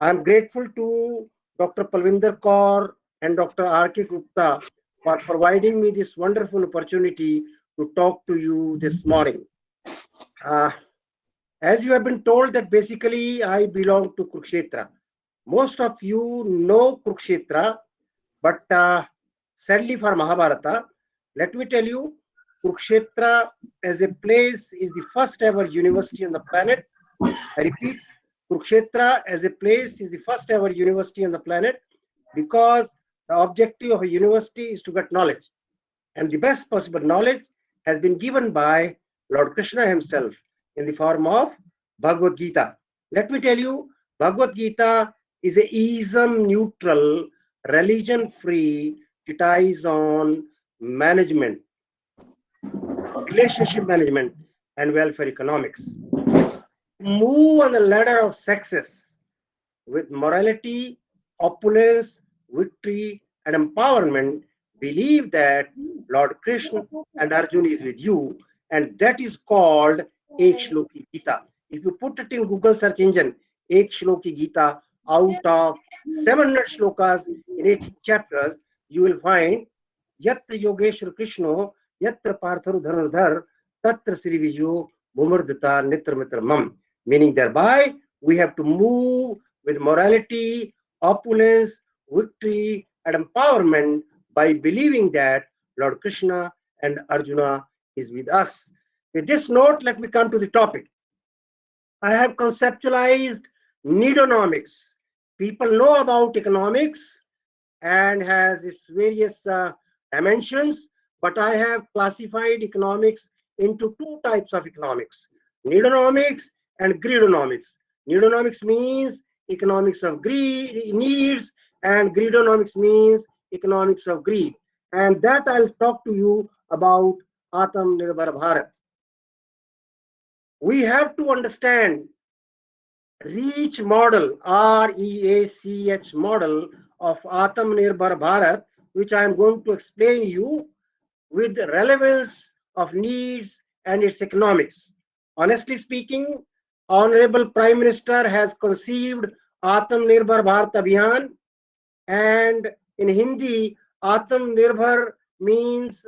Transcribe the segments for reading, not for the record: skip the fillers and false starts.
I am grateful to Dr. Palvinder Kaur and Dr. R.K. Gupta for providing me this wonderful opportunity to talk to you this morning. Uh, as you have been told that basically I belong to Kurukshetra. Most of you know Kurukshetra, but sadly for Mahabharata, let me tell you, Kurukshetra as a place is the first ever university on the planet. I repeat, Kurukshetra as a place is the first ever university on the planet because the objective of a university is to get knowledge. And the best possible knowledge has been given by Lord Krishna himself in the form of Bhagavad Gita. Let me tell you, Bhagavad Gita is a ism neutral, religion free treatise on management, relationship management, and welfare economics. Move on the ladder of success with morality, opulence, victory, and empowerment. Believe that Lord Krishna and Arjuna is with you, and that is called Ek Shloki Gita. If you put it in Google search engine, Ek Shloki Gita, out of 700 shlokas in 80 chapters, you will find Yatra Yogeshwar Krishno, Yatra Partharu Dhanurdhar, Tatra Sri Vijo, Bhumardita Nitra Mitra Mam. Meaning thereby, we have to move with morality, opulence, victory, and empowerment by believing that Lord Krishna and Arjuna is with us. With this note, let me come to the topic. I have conceptualized Needonomics. People know about economics and has its various dimensions, but I have classified economics into two types of economics: Needonomics and Greedonomics. Needonomics means economics of greed, needs, and Greedonomics means economics of greed. And that I'll talk to you about Aatmanirbhar Bharat. We have to understand REACH model, REACH model of Aatmanirbhar Bharat, which I am going to explain you with the relevance of needs and its economics. Honestly speaking, Honorable Prime Minister has conceived Aatmanirbhar Bharat Abhiyan, and in Hindi, Aatmanirbhar means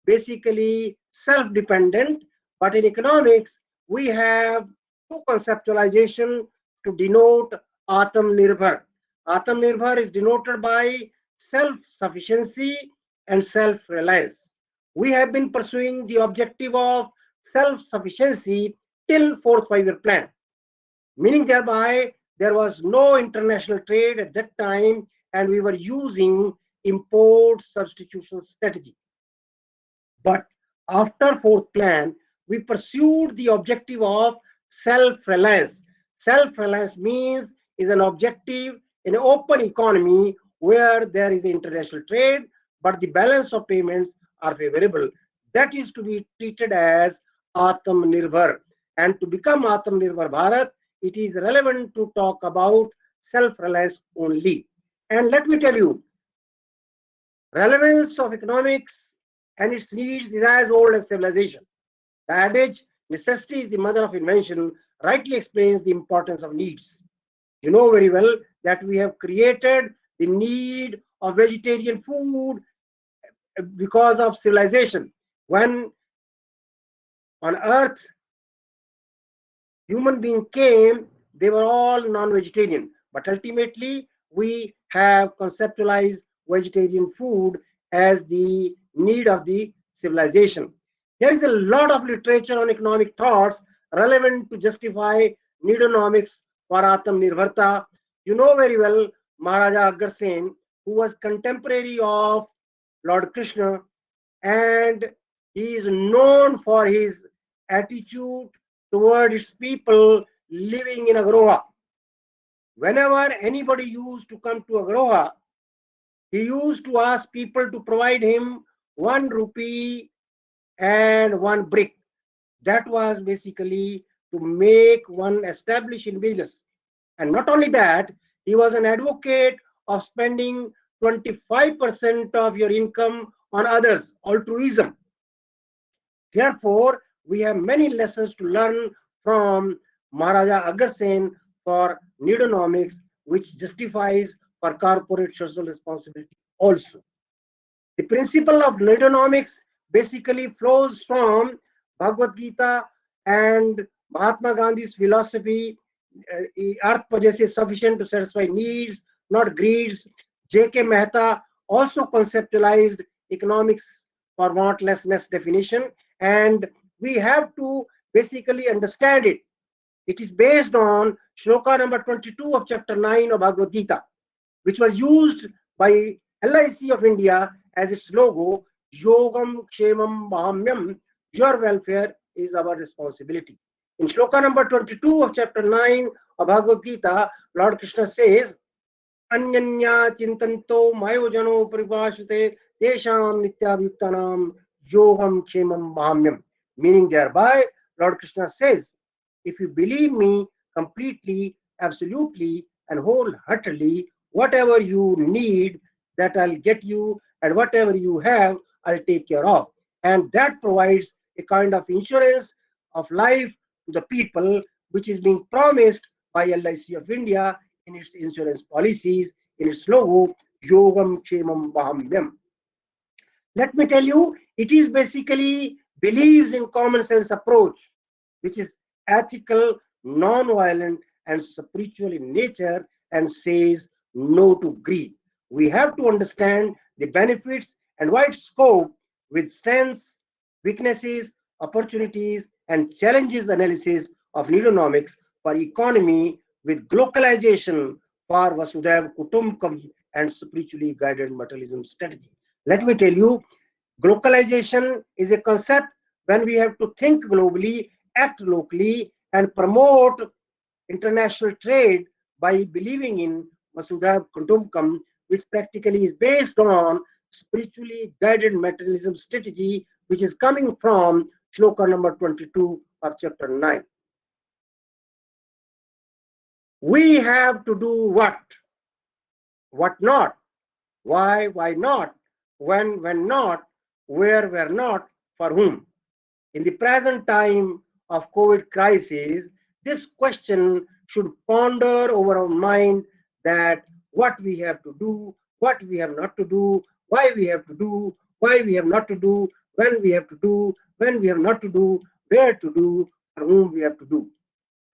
basically self-dependent, but in economics, we have two conceptualization to denote Aatmanirbhar. Aatmanirbhar is denoted by self-sufficiency and self-reliance. We have been pursuing the objective of self-sufficiency till fourth five-year plan, meaning thereby there was no international trade at that time and we were using import substitution strategy. But after fourth plan, we pursued the objective of self-reliance. Self-reliance means is an objective in an open economy where there is international trade, but the balance of payments are favorable. That is to be treated as Atmanirbhar. And to become Atmanirbhar Bharat, it is relevant to talk about self-reliance only. And let me tell you, relevance of economics and its needs is as old as civilization. The adage, necessity is the mother of invention, rightly explains the importance of needs. You know very well that we have created the need of vegetarian food because of civilization. When on earth human being came, they were all non-vegetarian. But ultimately, we have conceptualized vegetarian food as the need of the civilization. There is a lot of literature on economic thoughts relevant to justify Needonomics for Atmanirbharta. You know very well Maharaja Agrasen, who was contemporary of Lord Krishna, and he is known for his attitude toward his people living in Agroha. Whenever anybody used to come to Agroha, he used to ask people to provide him 1 rupee and 1 brick. That was basically to make one establish in business. And not only that, he was an advocate of spending 25% of your income on others, altruism. Therefore, we have many lessons to learn from Maharaja Agrasen for Needonomics, which justifies for corporate social responsibility also. The principle of Needonomics basically flows from Bhagavad Gita and Mahatma Gandhi's philosophy. Earth possesses sufficient to satisfy needs, not greeds. J.K. Mehta also conceptualized economics for wantlessness definition, and we have to basically understand it. It is based on shloka number 22 of chapter 9 of Bhagavad Gita, which was used by LIC of India as its logo, Yogam Kshemam Mahamyam, your welfare is our responsibility. In shloka number 22 of chapter 9 of Bhagavad Gita, Lord Krishna says, Anyanya Chintanto Mayojano Paribhashute Tesham Nityabhuktanam Yogam Kshemam Mahamyam. Meaning thereby, Lord Krishna says, if you believe me completely, absolutely, and wholeheartedly, whatever you need, that I'll get you, and whatever you have, I'll take care of. And that provides a kind of insurance of life to the people, which is being promised by LIC of India in its insurance policies, in its logo, Yogam Kshemam Vahamyam. Let me tell you, it is basically believes in common sense approach, which is ethical, non-violent, and spiritual in nature, and says no to greed. We have to understand the benefits and wide scope with strengths, weaknesses, opportunities, and challenges analysis of Needonomics for economy with globalization for Vasudhaiva Kutumbakam and spiritually guided materialism strategy. Let me tell you, globalization is a concept when we have to think globally, act locally, and promote international trade by believing in Vasudha Kutumbakam, which practically is based on spiritually guided materialism strategy, which is coming from shloka number 22 of chapter 9. We have to do what not, why not, when not, where not, for whom. In the present time of COVID crisis, this question should ponder over our mind that what we have to do, what we have not to do, why we have to do, why we have not to do, when we have to do, when we have not to do, where to do, for whom we have to do.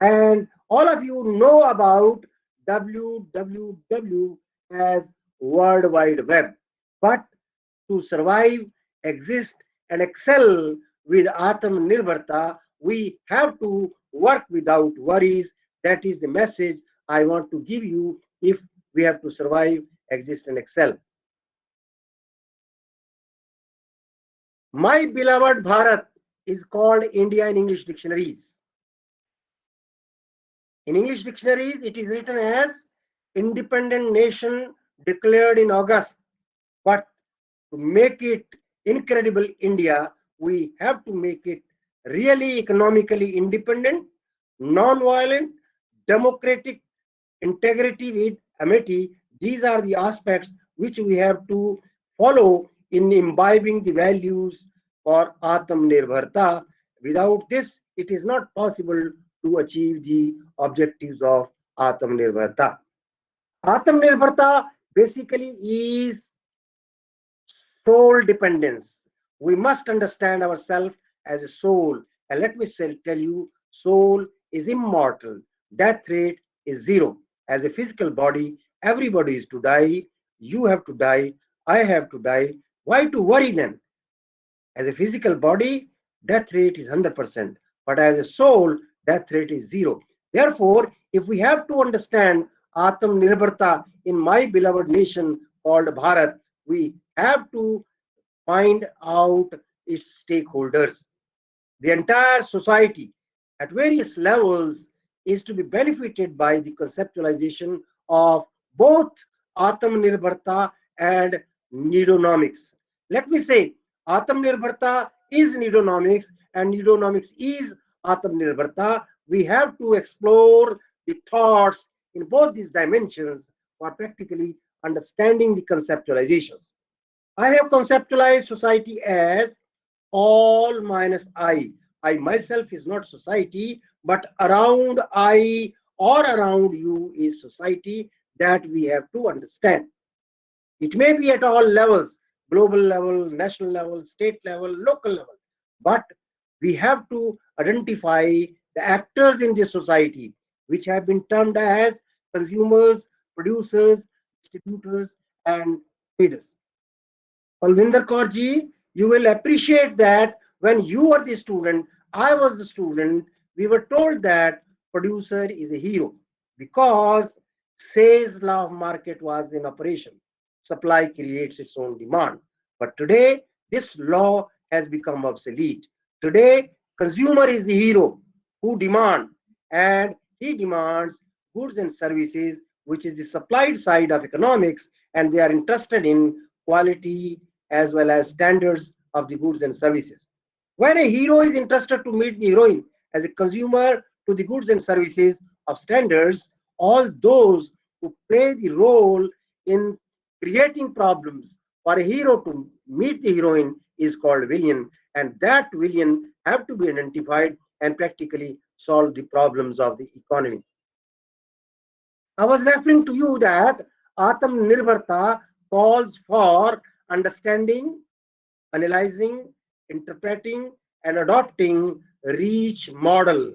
And all of you know about www as World Wide Web. But to survive, exist, and excel with Aatmanirbharta, we have to work without worries. That is the message I want to give you if we have to survive, exist, and excel. My beloved Bharat is called India in English dictionaries. In English dictionaries, it is written as independent nation declared in August. But to make it incredible India, we have to make it really economically independent, non-violent, democratic, integrity with amity. These are the aspects which we have to follow in imbibing the values for Aatmanirbharta. Without this, it is not possible to achieve the objectives of Aatmanirbharta. Aatmanirbharta basically is soul dependence. We must understand ourselves as a soul. And let me tell you, soul is immortal. Death rate is zero. As a physical body, everybody is to die. You have to die. I have to die. Why to worry then? As a physical body, death rate is 100%. But as a soul, death rate is zero. Therefore, if we have to understand Aatmanirbharta in my beloved nation called Bharat, we have to find out its stakeholders. The entire society at various levels is to be benefited by the conceptualization of both Aatmanirbharta and Needonomics. Let me say, Aatmanirbharta is Needonomics and Needonomics is Aatmanirbharta. We have to explore the thoughts in both these dimensions for practically understanding the conceptualizations. I have conceptualized society as all minus I. I myself is not society, but around I, or around you is society that we have to understand. It may be at all levels, global level, national level, state level, local level. But we have to identify the actors in this society, which have been termed as consumers, producers, distributors, and traders. Palvinder Kaurji, you will appreciate that when you were the student, I was the student, we were told that producer is a hero because Say's law of market was in operation. Supply creates its own demand. But today, this law has become obsolete. Today, consumer is the hero who demand, and he demands goods and services, which is the supplied side of economics, and they are interested in quality as well as standards of the goods and services. When a hero is interested to meet the heroine as a consumer to the goods and services of standards, all those who play the role in creating problems for a hero to meet the heroine is called villain, and that villain have to be identified and practically solve the problems of the economy. I was referring to you that Aatmanirbharta calls for understanding, analyzing, interpreting, and adopting reach model.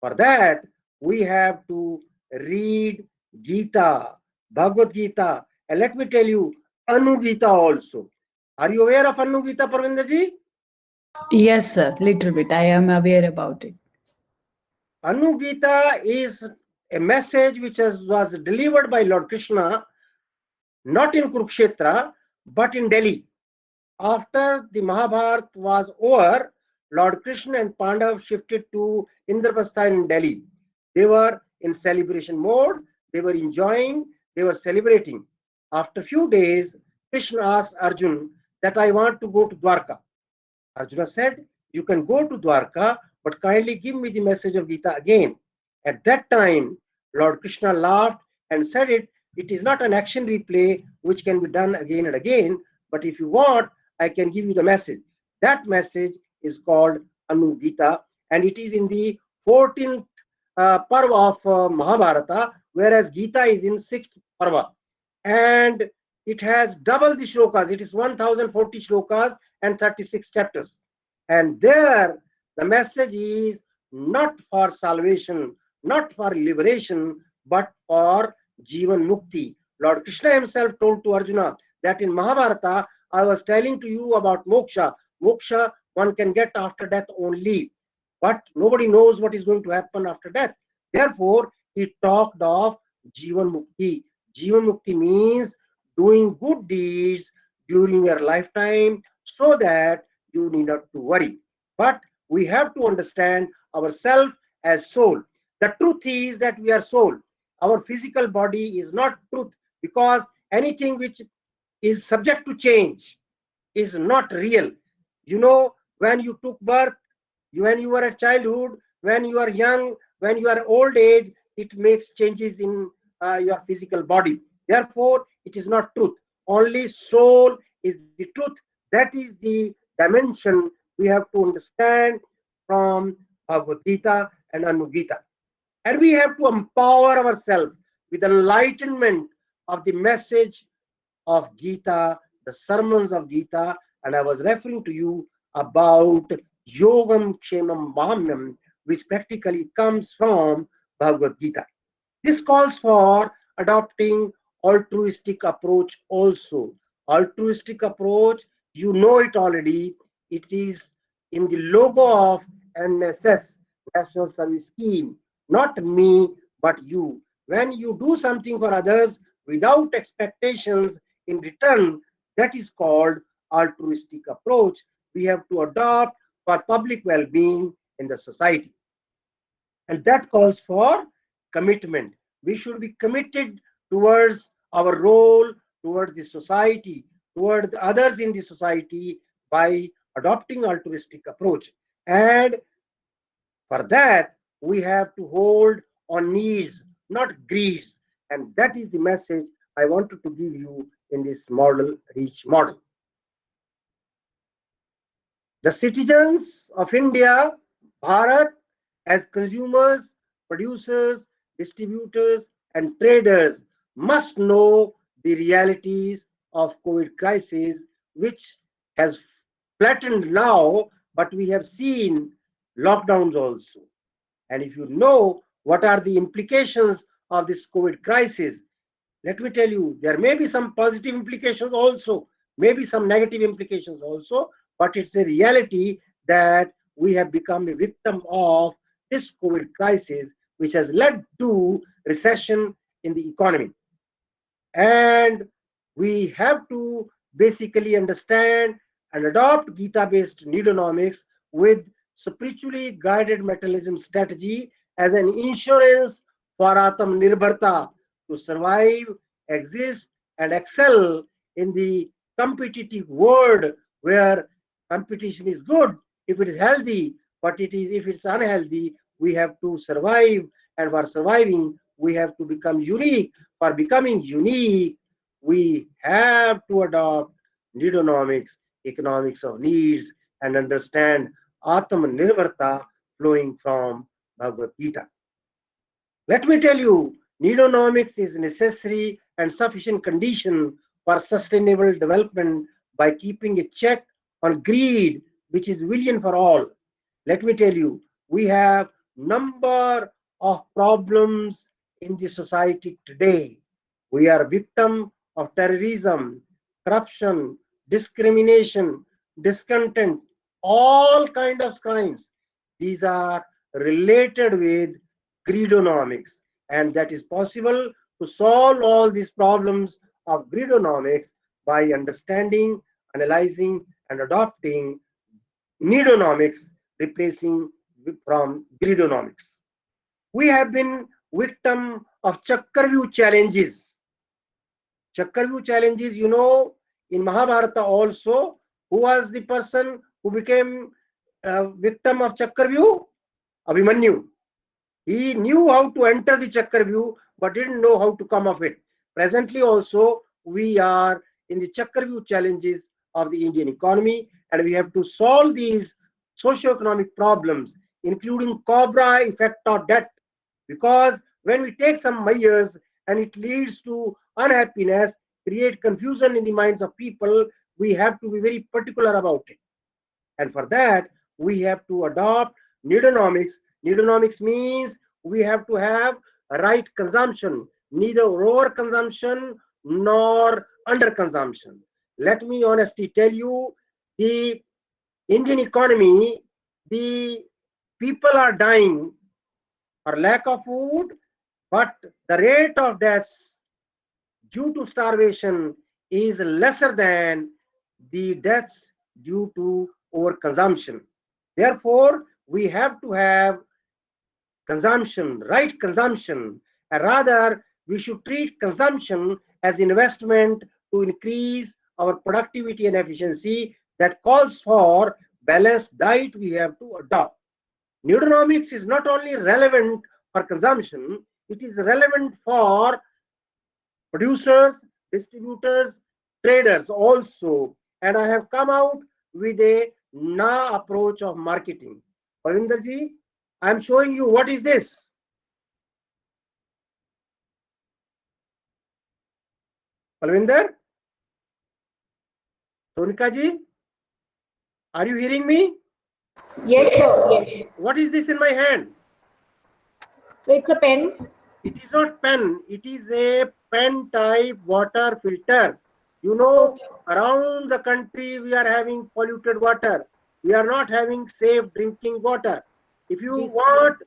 For that, we have to read Gita, Bhagavad Gita, and let me tell you, Anu Gita also. Are you aware of Anu Gita, Parvinder ji? Yes, sir. Little bit. I am aware about it. Anu Gita is a message which was delivered by Lord Krishna not in Kurukshetra but in Delhi. After the Mahabharata was over, Lord Krishna and Pandav shifted to Indraprastha in Delhi. They were in celebration mode, they were enjoying, they were celebrating. After a few days, Krishna asked Arjun that I want to go to Dwarka. Arjuna said, you can go to Dwarka, but kindly give me the message of Gita again. At that time, Lord Krishna laughed and said it is not an action replay which can be done again and again, but if you want, I can give you the message. That message is called Anu Gita, and it is in the 14th Parva of Mahabharata, whereas Gita is in 6th Parva. And it has double the shlokas. It is 1040 shlokas and 36 chapters. And there, the message is not for salvation, not for liberation, but for Jivan Mukti. Lord Krishna himself told to Arjuna that in Mahabharata, I was telling to you about moksha. Moksha one can get after death only, but nobody knows what is going to happen after death. Therefore, he talked of Jivan Mukti. Jivan Mukti means doing good deeds during your lifetime so that you need not to worry. But we have to understand ourselves as soul. The truth is that we are soul. Our physical body is not truth because anything which is subject to change is not real. You know, when you took birth, when you were a childhood, when you are young, when you are old age, it makes changes in your physical body. Therefore, it is not truth. Only soul is the truth. That is the dimension we have to understand from Bhagavad Gita and Anu Gita. And we have to empower ourselves with enlightenment of the message of Gita, the sermons of Gita, and I was referring to you about Yogam Kshemam Mahamyam, which practically comes from Bhagavad Gita. This calls for adopting altruistic approach also. Altruistic approach, you know it already. It is in the logo of NSS, National Service Scheme. Not me, but you. When you do something for others without expectations in return, that is called altruistic approach. We have to adopt for public well-being in the society. And that calls for commitment. We should be committed towards our role, towards the society, towards the others in the society by adopting altruistic approach. And for that, we have to hold on needs, not greeds. And that is the message I wanted to give you in this model, reach model. The citizens of India, Bharat, as consumers, producers, distributors, and traders must know the realities of COVID crisis, which has flattened now, but we have seen lockdowns also. And if you know what are the implications of this COVID crisis, let me tell you, there may be some positive implications also, maybe some negative implications also, but it's a reality that we have become a victim of this COVID crisis, which has led to recession in the economy. And we have to basically understand and adopt Gita based Needonomics with spiritually guided materialism strategy as an insurance for Aatmanirbharta to survive, exist, and excel in the competitive world where competition is good if it is healthy, but it is if it's unhealthy, we have to survive, and for surviving, we have to become unique. For becoming unique, we have to adopt Needonomics, economics of needs, and understand Atmanirbharta flowing from Bhagavad Gita. Let me tell you, Needonomics is necessary and sufficient condition for sustainable development by keeping a check on greed, which is villain for all. Let me tell you, we have number of problems in the society today. We are victim of terrorism, corruption, discrimination, discontent, all kind of crimes. These are related with greedonomics, and that is possible to solve all these problems of greedonomics by understanding, analyzing, and adopting Needonomics, replacing from greedonomics. We have been victim of Chakravyuh challenges. Chakravyuh challenges, in Mahabharata also, who was the person who became a victim of Chakravyuh? Abhimanyu. He knew how to enter the Chakravyuh, but didn't know how to come of it. Presently also, we are in the Chakravyuh challenges of the Indian economy, and we have to solve these socio-economic problems, including Cobra effect or debt. Because when we take some measures and it leads to unhappiness, create confusion in the minds of people, we have to be very particular about it. And for that, we have to adopt Needonomics. Needonomics means we have to have right consumption, neither over consumption nor under consumption. Let me honestly tell you, the Indian economy, the people are dying for lack of food, but the rate of deaths due to starvation is lesser than the deaths due to overconsumption. Therefore, we have to have consumption, right consumption, and rather we should treat consumption as investment to increase our productivity and efficiency. That calls for balanced diet we have to adopt. Neuronomics is not only relevant for consumption, it is relevant for producers, distributors, traders also. And I have come out with a Na approach of marketing. Pavinderji, I am showing you what is this. Palvinder, Sonika ji, are you hearing me? Yes, sir. Yes. What is this in my hand? So it's a pen. It is not pen, it is a pen type water filter. You know, Okay. around the country we are having polluted water. We are not having safe drinking water. If you Yes. want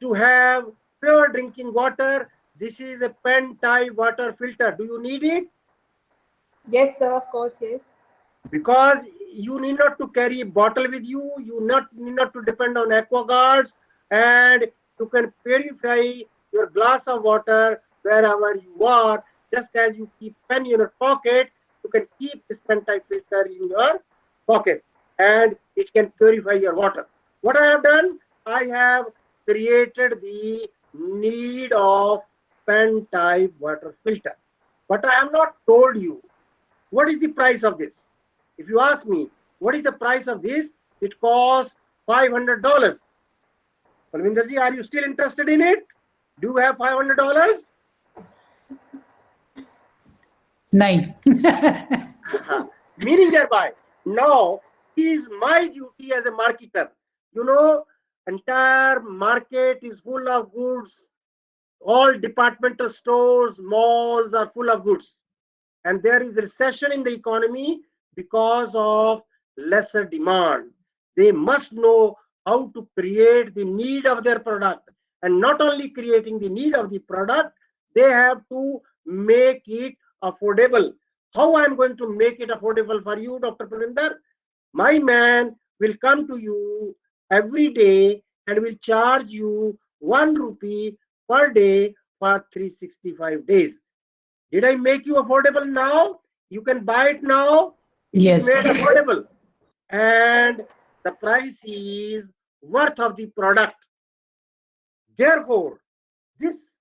to have pure drinking water, this is a pen type water filter. Do you need it? Yes, sir. Of course. Yes. Because you need not to carry a bottle with you, need not to depend on aquaguards, and you can purify your glass of water wherever you are. Just as you keep pen in your pocket, you can keep this pen type filter in your pocket, and it can purify your water. What I have done, I have created the need of pen type water filter, but I have not told you what is the price of this? If you ask me, what is the price of this? It costs $500. Palvinder ji, are you still interested in it? Do you have $500? 9. Meaning thereby, now is my duty as a marketer. You know, entire market is full of goods. All departmental stores, malls are full of goods. And there is recession in the economy because of lesser demand. They must know how to create the need of their product. And not only creating the need of the product, they have to make it affordable. How I am going to make it affordable for you, Dr. Pravinder? My man will come to you every day and will charge you 1 rupee per day for 365 days. Did I make you affordable now? You can buy it now. It is Yes. made affordable. And the price is worth of the product. Therefore, this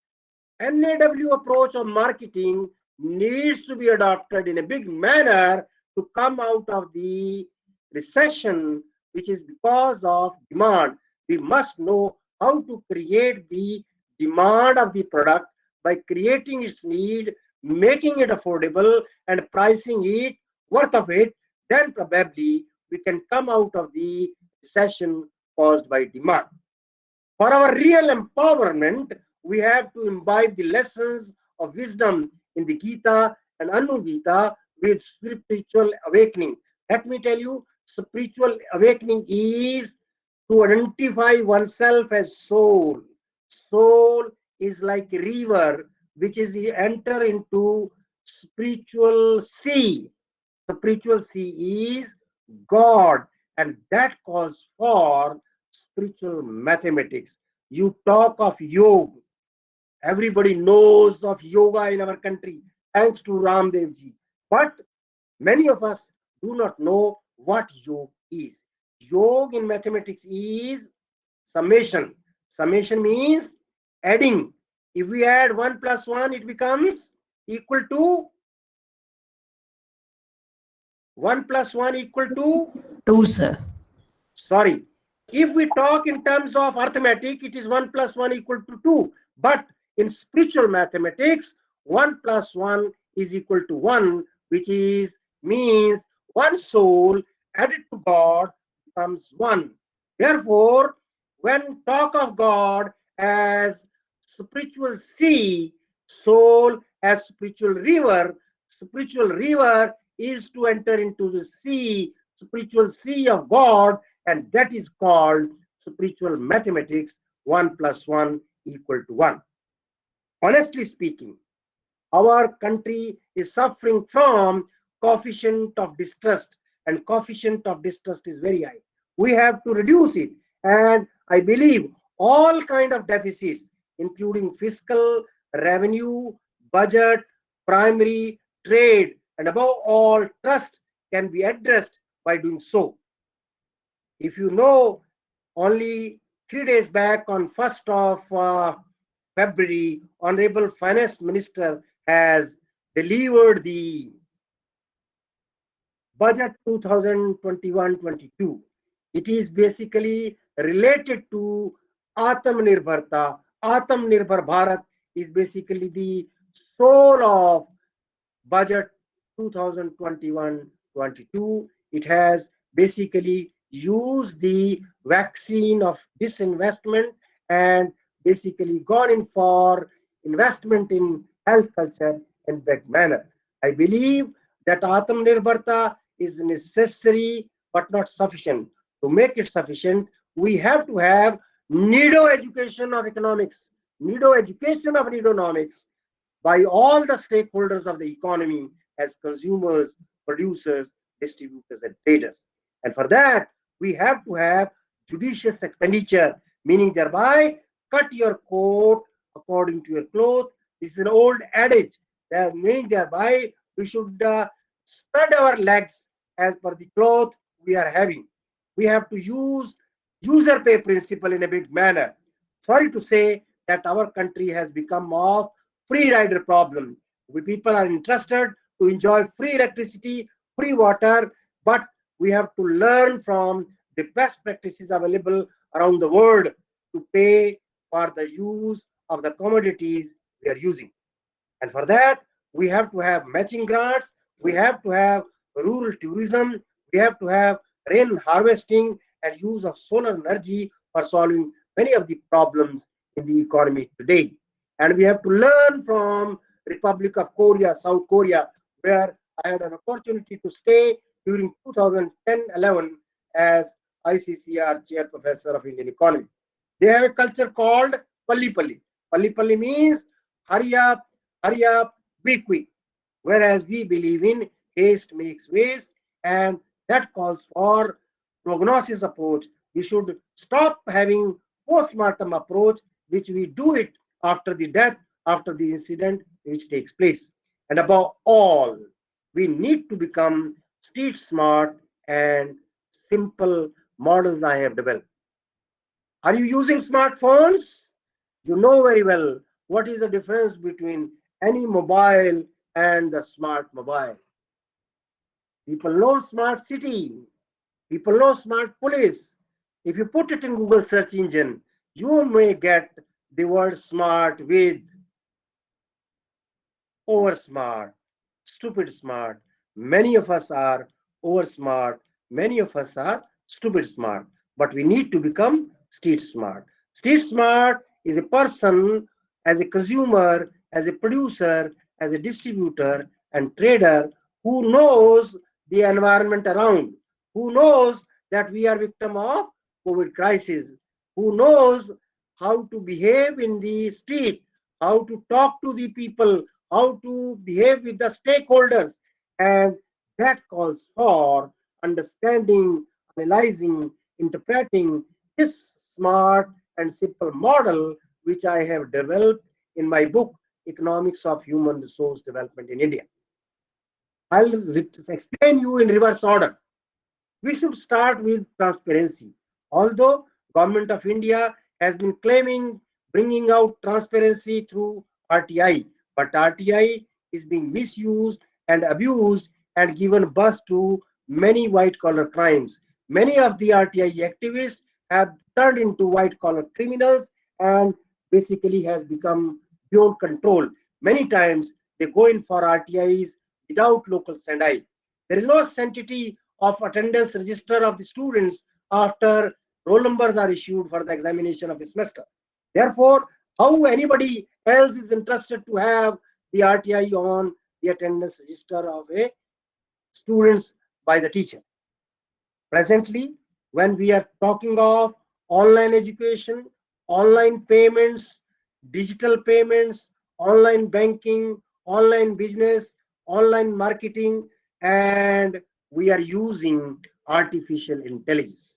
NAW approach of marketing needs to be adopted in a big manner to come out of the recession, which is because of demand. We must know how to create the demand of the product by creating its need, making it affordable, and pricing it worth of it. Then probably we can come out of the recession caused by demand. For our real empowerment, we have to imbibe the lessons of wisdom in the Gita and Gita with spiritual awakening. Let me tell you, spiritual awakening is to identify oneself as soul. Soul is like a river which is enter into spiritual sea. Spiritual sea is God, and that calls for spiritual mathematics. You talk of yoga. Everybody knows of yoga in our country, thanks to Ramdev ji. But many of us do not know what yoga is. Yoga in mathematics is summation. Summation means adding. If we add 1 plus 1, it becomes equal to 1 plus 1 equal to 2, sir. sorry, if we talk in terms of arithmetic, it is 1 plus 1 equal to 2. But in spiritual mathematics, 1 plus 1 is equal to 1, which is means one soul added to God becomes 1. Therefore, when talk of God as spiritual sea, soul as spiritual river is to enter into the sea, spiritual sea of God, and that is called spiritual mathematics. 1 plus 1 equal to 1. Honestly speaking, our country is suffering from coefficient of distrust, and coefficient of distrust is very high. We have to reduce it, and I believe all kind of deficits, including fiscal, revenue, budget, primary, trade, and above all trust, can be addressed by doing so. If you know, only 3 days back on 1st of February, Honorable Finance Minister has delivered the budget 2021-22. It is basically related to Atmanirbharta. Atmanirbhar Bharat is basically the soul of budget 2021-22. It has basically used the vaccine of disinvestment and basically gone in for investment in health culture in that manner. I believe that Atmanirbharta is necessary but not sufficient. To make it sufficient, we have to have Nido education of economics, Nido education of Needonomics by all the stakeholders of the economy as consumers, producers, distributors, and traders. And for that, we have to have judicious expenditure, meaning thereby cut your coat according to your cloth. This is an old adage, that meaning thereby we should spread our legs as per the cloth we are having. We have to use user pay principle in a big manner. Sorry to say that our country has become of free rider problem. We people are interested to enjoy free electricity, free water, but we have to learn from the best practices available around the world to pay for the use of the commodities we are using. And for that, we have to have matching grants, we have to have rural tourism, we have to have rain harvesting and use of solar energy for solving many of the problems in the economy today. And we have to learn from Republic of Korea, South Korea, where I had an opportunity to stay during 2010-11 as ICCR Chair Professor of Indian Economy. They have a culture called Palli Palli. Palli Palli means hurry up, be quick. Whereas we believe in haste makes waste, and that calls for prognosis approach. We should stop having post-mortem approach, which we do it after the death, after the incident which takes place. And above all, we need to become street smart and simple models I have developed. Are you using smartphones? You know very well what is the difference between any mobile and the smart mobile. People know smart city. People know smart police. If you put it in Google search engine, you may get the word smart with over smart, stupid smart. Many of us are over smart. Many of us are stupid smart. But we need to become street smart. Street smart is a person as a consumer, as a producer, as a distributor and trader who knows the environment around, who knows that we are victim of COVID crisis, who knows how to behave in the street, how to talk to the people, how to behave with the stakeholders. And that calls for understanding, analyzing, interpreting this smart and simple model, which I have developed in my book, Economics of Human Resource Development in India. I'll explain you in reverse order. We should start with transparency. Although Government of India has been claiming bringing out transparency through RTI, but RTI is being misused and abused and given birth to many white collar crimes. Many of the RTI activists have turned into white collar criminals and basically has become beyond control. Many times they go in for RTIs without local stand. There is no sanctity of attendance register of the students after roll numbers are issued for the examination of a semester. Therefore, how anybody else is interested to have the RTI on the attendance register of a students by the teacher? Presently, when we are talking of online education, online payments, digital payments, online banking, online business, online marketing, and we are using artificial intelligence.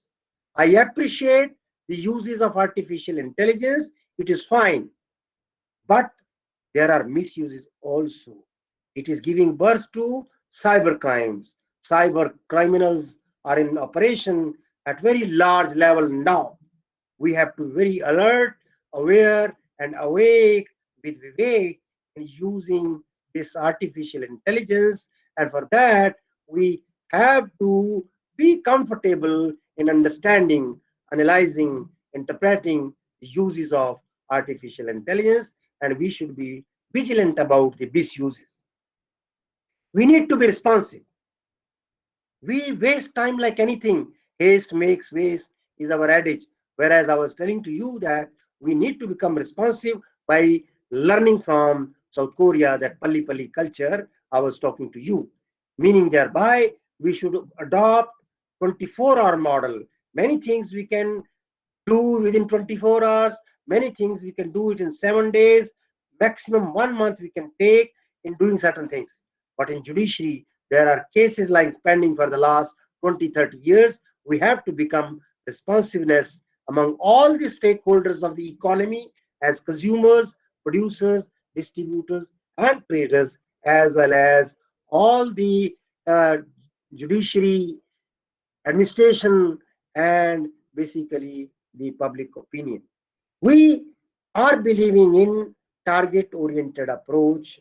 I appreciate the uses of artificial intelligence. It is fine, but there are misuses also. It is giving birth to cyber crimes. Cyber criminals are in operation at very large level now. We have to be very alert, aware, and awake with Vivek in using this artificial intelligence. And for that, we have to be comfortable in understanding, analyzing, interpreting the uses of artificial intelligence, and we should be vigilant about the misuses. We need to be responsive. We waste time like anything. Haste makes waste is our adage. Whereas I was telling to you that we need to become responsive by learning from South Korea, that Palli Palli culture I was talking to you. Meaning thereby we should adopt 24-hour model. Many things we can do within 24 hours, many things we can do it in 7 days, maximum 1 month we can take in doing certain things. But in judiciary, there are cases like pending for the last 20-30 years. We have to become responsiveness among all the stakeholders of the economy as consumers, producers, distributors, and traders, as well as all the uh, judiciary administration and basically the public opinion. We are believing in target oriented approach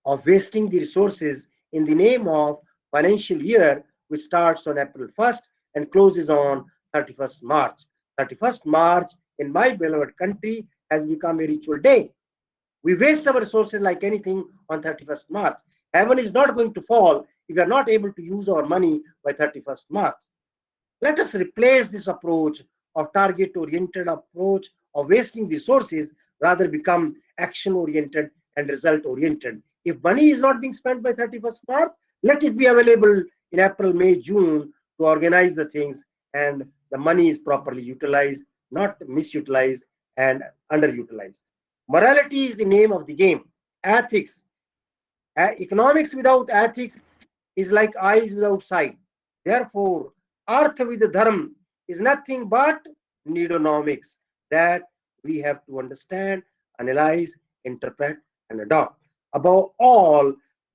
of wasting the resources in the name of financial year which starts on April 1st and closes on 31st March. 31st March in my beloved country has become a ritual day. We waste our resources like anything on 31st March. Heaven is not going to fall if we are not able to use our money by 31st March. Let us replace this approach of target-oriented approach of wasting resources, rather become action-oriented and result-oriented. If money is not being spent by 31st March, let it be available in April, May, June to organize the things, and the money is properly utilized, not misutilized and underutilized. Morality is the name of the game. Ethics. Economics without ethics is like eyes without sight. Therefore, Arth with Dharma is nothing but Needonomics that we have to understand, analyze, interpret, and adopt. Above all,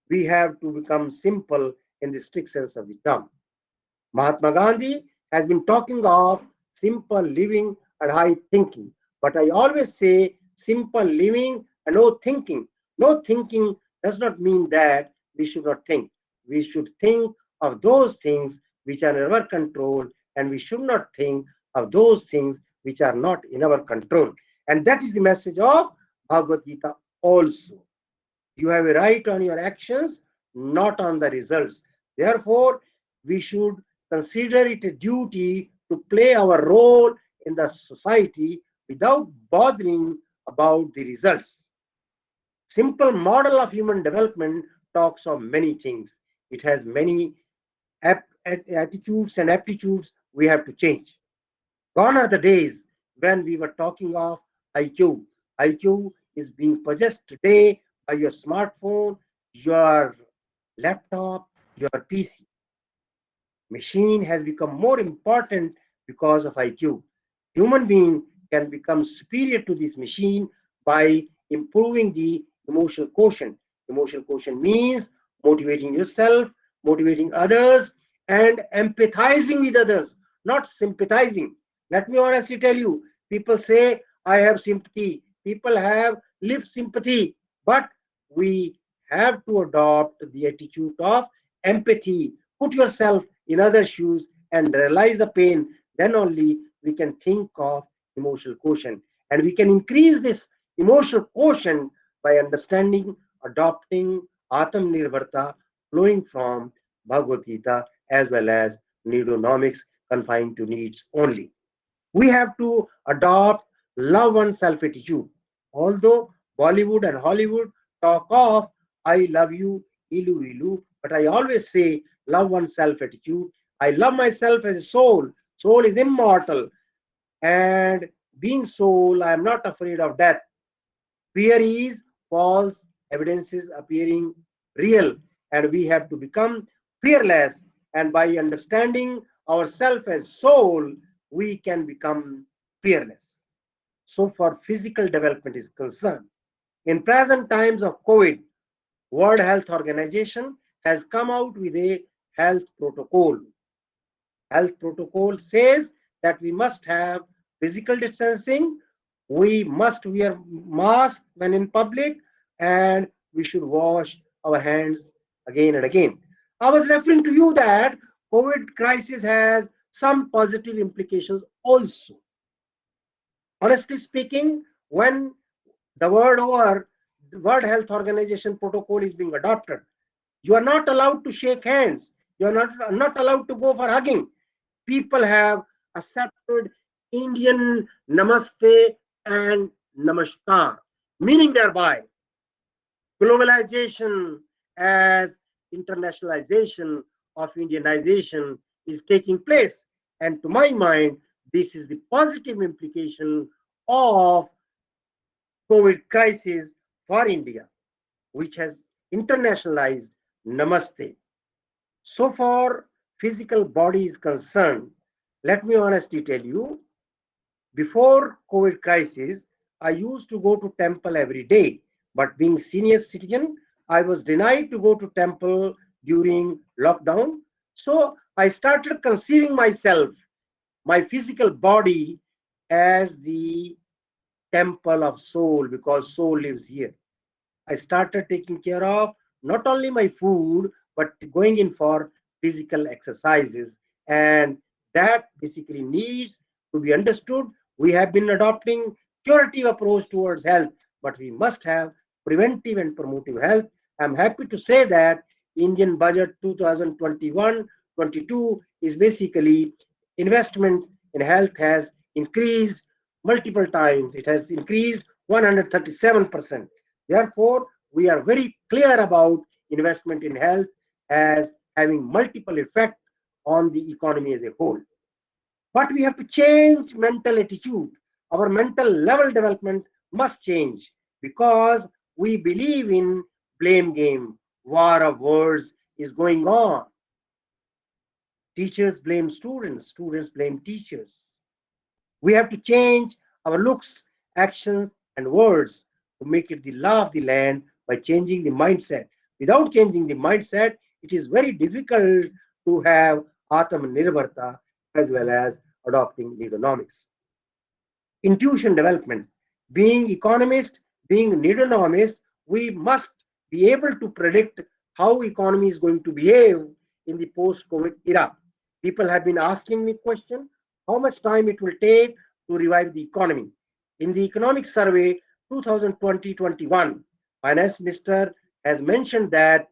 we have to become simple in the strict sense of the term. Mahatma Gandhi has been talking of simple living and high thinking, but I always say simple living and no thinking. No thinking does not mean that we should not think. We should think of those things which are in our control, and we should not think of those things which are not in our control. And that is the message of Bhagavad Gita also. You have a right on your actions, not on the results. Therefore, we should consider it a duty to play our role in the society without bothering about the results. Simple model of human development talks of many things. It has many attitudes and aptitudes we have to change. Gone are the days when we were talking of IQ. IQ is being possessed today by your smartphone, your laptop, your PC. Machine has become more important because of IQ. Human being can become superior to this machine by improving the emotional quotient. Emotional quotient means motivating yourself, motivating others, and empathizing with others, not sympathizing. Let me honestly tell you, people say, I have sympathy. People have lip sympathy, but we have to adopt the attitude of empathy. Put yourself in other shoes and realize the pain. Then only we can think of emotional quotient. And we can increase this emotional quotient by understanding, adopting Aatmanirbharta flowing from Bhagavad Gita as well as Needonomics confined to needs only. We have to adopt love oneself attitude. Although Bollywood and Hollywood talk of I love you, ilu ilu, but I always say love oneself attitude. I love myself as a soul. Soul is immortal, and being soul, I am not afraid of death. Fear is false evidences appearing real, and we have to become fearless. And by understanding ourselves as soul, we can become fearless. So far, physical development is concerned. In present times of COVID, World Health Organization has come out with a health protocol. Health protocol says that we must have physical distancing, we must wear mask when in public, and we should wash our hands again and again. I was referring to you that COVID crisis has some positive implications also. Honestly speaking, when the World Health Organization protocol is being adopted, you are not allowed to shake hands. You are not allowed to go for hugging. People have accepted Indian namaste and namaskar, meaning thereby globalization as internationalization of Indianization is taking place. And to my mind, this is the positive implication of COVID crisis for India, which has internationalized namaste. So far, physical body is concerned, let me honestly tell you, before COVID crisis, I used to go to temple every day. But being senior citizen, I was denied to go to temple during lockdown. So I started conceiving myself, my physical body, as the temple of soul, because soul lives here. I started taking care of not only my food, but going in for physical exercises. And that basically needs to be understood. We have been adopting curative approach towards health, but we must have preventive and promotive health. I'm happy to say that Indian budget 2021-22 is basically investment in health has increased multiple times. It has increased 137%. Therefore, we are very clear about investment in health as having multiple effect on the economy as a whole. But we have to change mental attitude. Our mental level development must change because we believe in blame game. War of words is going on. Teachers blame students, students blame teachers. We have to change our looks, actions, and words to make it the law of the land by changing the mindset. Without changing the mindset, it is very difficult to have Aatmanirbharta as well as adopting Needonomics. Intuition development. Being economist, being Needonomist, we must be able to predict how economy is going to behave in the post-COVID era. People have been asking me question, how much time it will take to revive the economy. In the economic survey 2020-21, finance minister has mentioned that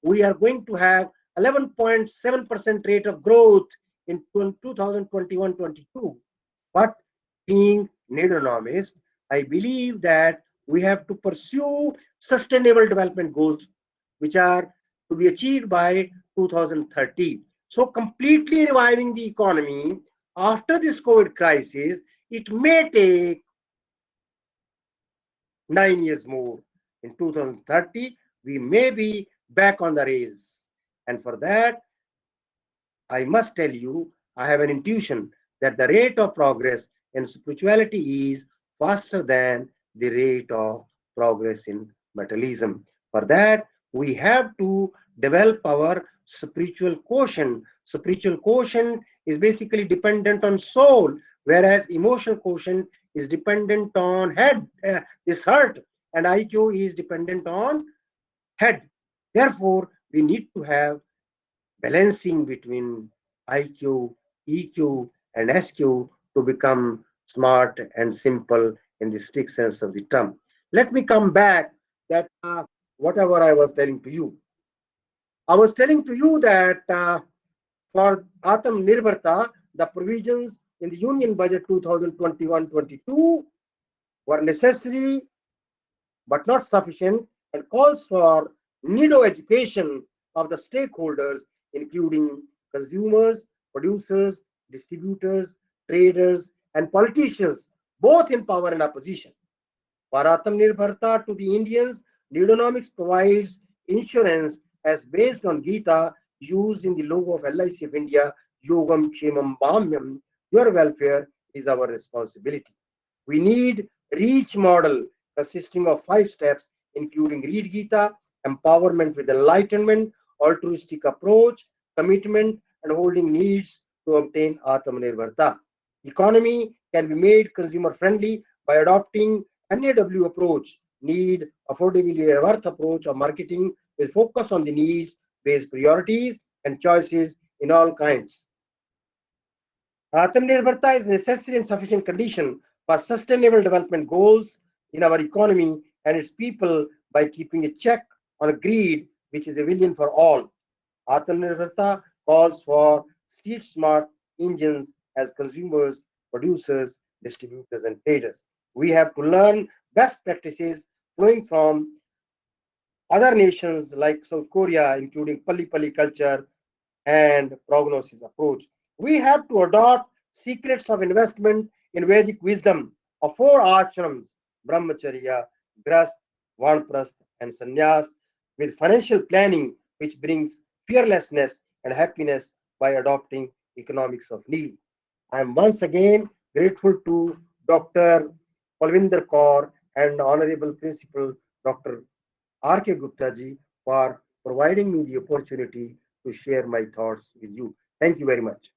we are going to have 11.7% rate of growth in 2021-22. But being Needonomist, I believe that we have to pursue sustainable development goals, which are to be achieved by 2030. So completely reviving the economy after this COVID crisis, it may take 9 years more. In 2030, we may be back on the rails. And for that, I must tell you, I have an intuition that the rate of progress in spirituality is faster than the rate of progress in materialism. For that, we have to develop our spiritual quotient. Spiritual quotient is basically dependent on soul, whereas emotional quotient is dependent on head, this heart, and IQ is dependent on head. Therefore, we need to have balancing between IQ, EQ, and SQ to become smart and simple in the strict sense of the term. Let me come back that whatever I was telling to you. I was telling to you that for Aatmanirbharta, the provisions in the Union Budget 2021-22 were necessary but not sufficient and calls for NIDO education of the stakeholders, including consumers, producers, distributors, traders, and politicians, both in power and opposition. For Aatmanirbharta to the Indians, Needonomics provides insurance as based on Gita used in the logo of LIC of India, Yogam Kshemam Bhamyam, your welfare is our responsibility. We need REACH model consisting of 5 steps, including Read Gita, empowerment with enlightenment, altruistic approach, commitment, and holding needs to obtain Aatmanirbharta. Economy can be made consumer friendly by adopting NAW approach, need, affordability, and worth approach of marketing will focus on the needs based priorities and choices in all kinds. Atmanirbharta is a necessary and sufficient condition for sustainable development goals in our economy and its people by keeping a check on greed, which is a villain for all. Atmanirbharta calls for street smart engines as consumers, producers, distributors, and traders. We have to learn best practices flowing from other nations like South Korea, including Pali Pali culture and prognosis approach. We have to adopt secrets of investment in Vedic wisdom of 4 ashrams, Brahmacharya, Grast, Vanprast, and Sannyas, with financial planning, which brings fearlessness and happiness by adopting economics of need. I am once again grateful to Dr. Palvinder Kaur and Honorable Principal Dr. R.K. Gupta ji for providing me the opportunity to share my thoughts with you. Thank you very much.